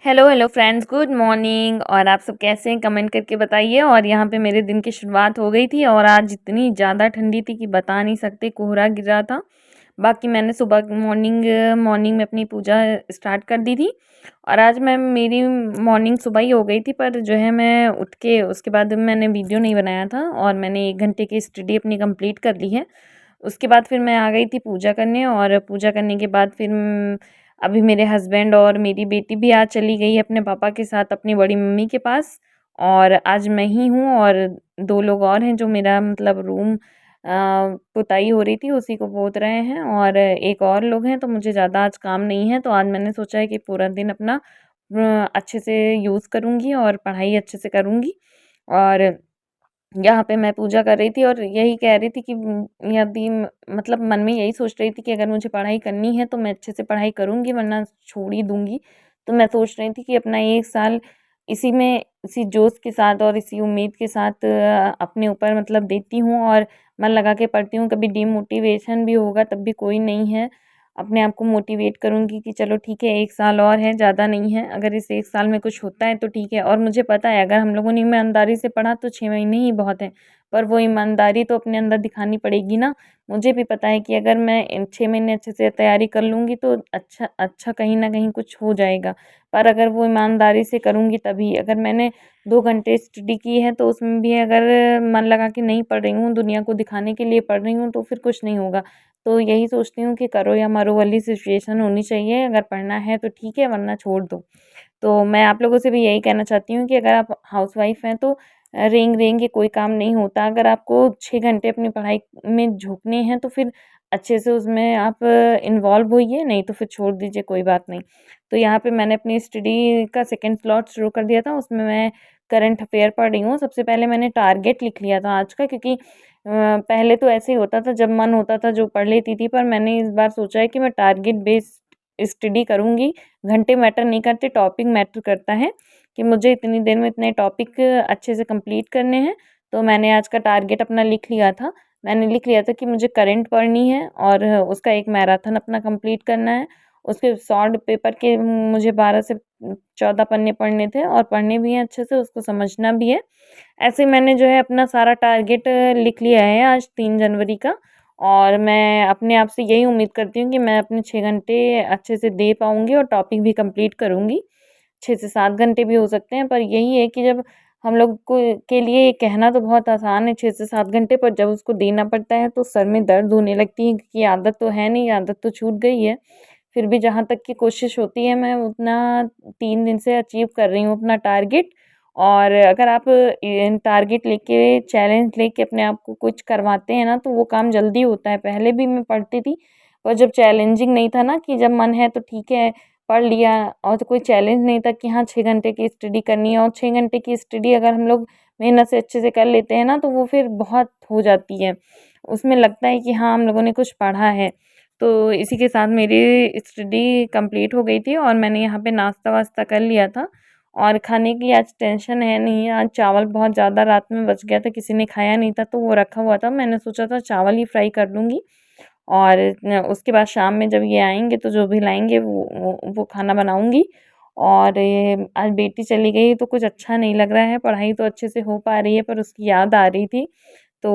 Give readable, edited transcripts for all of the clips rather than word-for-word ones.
Hello hello friends, good morning. और आप सब कैसे हैं कमेंट करके बताइए। और यहाँ पे मेरे दिन की शुरुआत हो गई थी और आज इतनी ज़्यादा ठंडी थी कि बता नहीं सकते, कोहरा गिर रहा था। बाकी मैंने सुबह मॉर्निंग मॉर्निंग में अपनी पूजा स्टार्ट कर दी थी। और आज मैं मेरी मॉर्निंग सुबह ही हो गई थी, पर जो है मैं उठ के उसके बाद मैंने वीडियो नहीं बनाया था और मैंने 1 घंटे की स्टडी अपनी कंप्लीट कर ली है। उसके बाद फिर मैं आ गई थी पूजा करने, और पूजा करने के बाद फिर अभी मेरे हस्बैंड और मेरी बेटी भी आज चली गई है अपने पापा के साथ अपनी बड़ी मम्मी के पास। और आज मैं ही हूँ और 2 लोग और हैं, जो मेरा मतलब रूम पुताई हो रही थी उसी को पोत रहे हैं, और एक और लोग हैं। तो मुझे ज़्यादा आज काम नहीं है, तो आज मैंने सोचा है कि पूरा दिन अपना अच्छे से यूज़ करूँगी और पढ़ाई अच्छे से करूँगी। और यहाँ पे मैं पूजा कर रही थी और यही कह रही थी कि यदि मतलब मन में यही सोच रही थी कि अगर मुझे पढ़ाई करनी है तो मैं अच्छे से पढ़ाई करूँगी, वरना छोड़ ही दूँगी। तो मैं सोच रही थी कि अपना 1 साल इसी में इसी जोश के साथ और इसी उम्मीद के साथ अपने ऊपर मतलब देती हूँ और मन लगा के पढ़ती हूँ। कभी डिमोटिवेशन भी होगा तब भी कोई नहीं है, अपने आप को मोटिवेट करूँगी कि चलो ठीक है, 1 साल और है, ज़्यादा नहीं है। अगर इस 1 साल में कुछ होता है तो ठीक है। और मुझे पता है अगर हम लोगों ने ईमानदारी से पढ़ा तो 6 महीने ही बहुत हैं, पर वो ईमानदारी तो अपने अंदर दिखानी पड़ेगी ना। मुझे भी पता है कि अगर मैं इन 6 महीने अच्छे से तैयारी कर लूँगी तो अच्छा अच्छा कहीं न कहीं कुछ हो जाएगा। पर अगर वो ईमानदारी से करूँगी तभी। अगर मैंने 2 घंटे स्टडी की है तो उसमें भी अगर मन लगा के नहीं पढ़ रही हूँ, दुनिया को दिखाने के लिए पढ़ रही हूँ, तो फिर कुछ नहीं होगा। तो यही सोचती हूँ कि करो या मरो वाली सिचुएशन होनी चाहिए। अगर पढ़ना है तो ठीक है, वरना छोड़ दो। तो मैं आप लोगों से भी यही कहना चाहती हूँ कि अगर आप हाउसवाइफ़ हैं तो रेंग-रेंग के कोई काम नहीं होता। अगर आपको 6 घंटे अपनी पढ़ाई में झोंकने हैं तो फिर अच्छे से उसमें आप इन्वॉल्व होइए, नहीं तो फिर छोड़ दीजिए, कोई बात नहीं। तो यहाँ पे मैंने अपनी स्टडी का सेकंड स्लॉट शुरू कर दिया था, उसमें मैं करंट अफ़ेयर पढ़ रही हूँ। सबसे पहले मैंने टारगेट लिख लिया था आज का, क्योंकि पहले तो ऐसे ही होता था, जब मन होता था जो पढ़ लेती थी, पर मैंने इस बार सोचा है कि मैं टारगेट बेस्ड स्टडी करूँगी। घंटे मैटर नहीं करते, टॉपिक मैटर करता है कि मुझे इतनी देर में इतने टॉपिक अच्छे से कंप्लीट करने हैं। तो मैंने आज का टारगेट अपना लिख लिया था। मैंने लिख लिया था कि मुझे करंट पढ़नी है और उसका एक मैराथन अपना कंप्लीट करना है। उसके शॉर्ट पेपर के मुझे 12 से 14 पन्ने पढ़ने थे और पढ़ने भी हैं अच्छे से, उसको समझना भी है। ऐसे मैंने जो है अपना सारा टारगेट लिख लिया है आज 3 जनवरी का। और मैं अपने आप से यही उम्मीद करती हूँ कि मैं अपने 6 घंटे अच्छे से दे पाऊँगी और टॉपिक भी कंप्लीट करूँगी। 6 से 7 घंटे भी हो सकते हैं, पर यही है कि जब हम लोग को के लिए ये कहना तो बहुत आसान है 6 से 7 घंटे, पर जब उसको देना पड़ता है तो सर में दर्द होने लगती है, क्योंकि आदत तो है नहीं, आदत तो छूट गई है। फिर भी जहाँ तक की कोशिश होती है मैं उतना 3 दिन से अचीव कर रही हूँ अपना टारगेट। और अगर आप टारगेट लेके चैलेंज लेके अपने आप को कुछ करवाते हैं ना, तो वो काम जल्दी होता है। पहले भी मैं पढ़ती थी, पर जब चैलेंजिंग नहीं था ना, कि जब मन है तो ठीक है पढ़ लिया, और तो कोई चैलेंज नहीं था कि हाँ 6 घंटे की स्टडी करनी है। और 6 घंटे की स्टडी अगर हम लोग मेहनत से अच्छे से कर लेते हैं ना, तो वो फिर बहुत हो जाती है। उसमें लगता है कि हाँ हम लोगों ने कुछ पढ़ा है। तो इसी के साथ मेरी स्टडी कंप्लीट हो गई थी और मैंने यहाँ पे नाश्ता-वास्ता कर लिया था। और खाने की आज टेंशन है नहीं, आज चावल बहुत ज़्यादा रात में बच गया था, किसी ने खाया नहीं था तो वो रखा हुआ था। मैंने सोचा था चावल ही फ्राई कर लूँगी, और उसके बाद शाम में जब ये आएँगे तो जो भी लाएँगे वो खाना बनाऊँगी। और ये आज बेटी चली गई तो कुछ अच्छा नहीं लग रहा है, पढ़ाई तो अच्छे से हो पा रही है पर उसकी याद आ रही थी। तो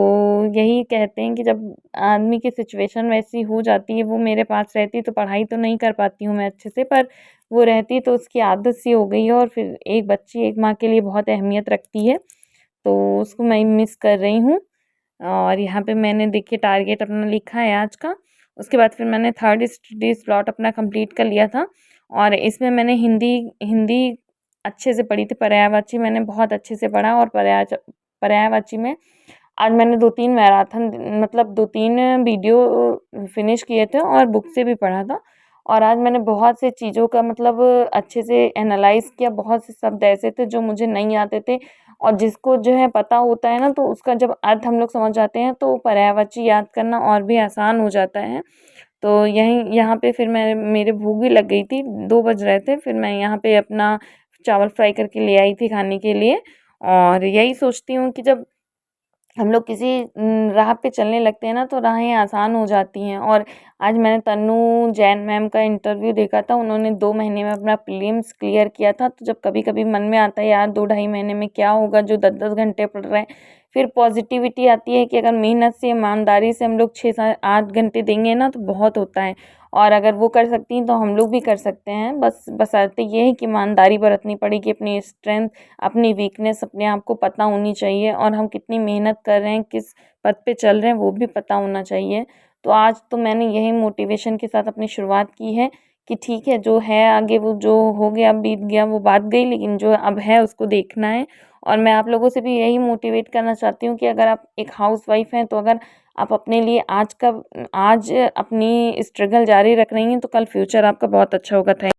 यही कहते हैं कि जब आदमी की सिचुएशन वैसी हो जाती है, वो मेरे पास रहती तो पढ़ाई तो नहीं कर पाती हूँ मैं अच्छे से, पर वो रहती तो उसकी आदत सी हो गई है। और फिर एक बच्ची एक माँ के लिए बहुत अहमियत रखती है, तो उसको मैं मिस कर रही हूँ। और यहाँ पे मैंने देखिए टारगेट अपना लिखा है आज का। उसके बाद फिर मैंने थर्ड स्टडी स्लॉट अपना कंप्लीट कर लिया था, और इसमें मैंने हिंदी हिंदी अच्छे से पढ़ी थी। पर्यायवाची मैंने बहुत अच्छे से पढ़ा, और पर्यायवाची में आज मैंने 2-3 मैराथन मतलब 2-3 वीडियो फिनिश किए थे और बुक से भी पढ़ा था। और आज मैंने बहुत से चीज़ों का मतलब अच्छे से एनालाइज़ किया। बहुत से शब्द ऐसे थे जो मुझे नहीं आते थे, और जिसको जो है पता होता है ना, तो उसका जब अर्थ हम लोग समझ जाते हैं तो पर्यायवाची याद करना और भी आसान हो जाता है। तो यहीं यहाँ पे फिर मैं मेरे भूख भी लग गई थी, 2 बज रहे थे, फिर मैं यहाँ पे अपना चावल फ्राई करके ले आई थी खाने के लिए। और यही सोचती हूँ कि जब हम लोग किसी राह पे चलने लगते हैं ना तो राहें आसान हो जाती हैं। और आज मैंने तन्नू जैन मैम का इंटरव्यू देखा था, उन्होंने 2 महीने में अपना प्रीलिम्स क्लियर किया था। तो जब कभी-कभी मन में आता है यार 2 ढाई महीने में क्या होगा जो 10-10 घंटे पढ़ रहे हैं, फिर पॉजिटिविटी आती है कि अगर मेहनत से, ईमानदारी से हम लोग 6 7 8 घंटे देंगे ना तो बहुत होता है। और अगर वो कर सकती हैं तो हम लोग भी कर सकते हैं। बशर्ते ये है कि ईमानदारी बरतनी पड़ेगी, अपनी स्ट्रेंथ, अपनी वीकनेस अपने आप को पता होनी चाहिए और हम कितनी मेहनत कर रहे हैं, किस पथ पे चल रहे हैं वो भी पता होना चाहिए। तो आज तो मैंने यही मोटिवेशन के साथ अपनी शुरुआत की है कि ठीक है जो है आगे, वो जो हो गया बीत गया वो बात गई, लेकिन जो अब है उसको देखना है। और मैं आप लोगों से भी यही मोटिवेट करना चाहती हूँ कि अगर आप एक हाउसवाइफ़ हैं तो अगर आप अपने लिए आज अपनी स्ट्रगल जारी रख रही हैं तो कल फ्यूचर आपका बहुत अच्छा होगा। थैंक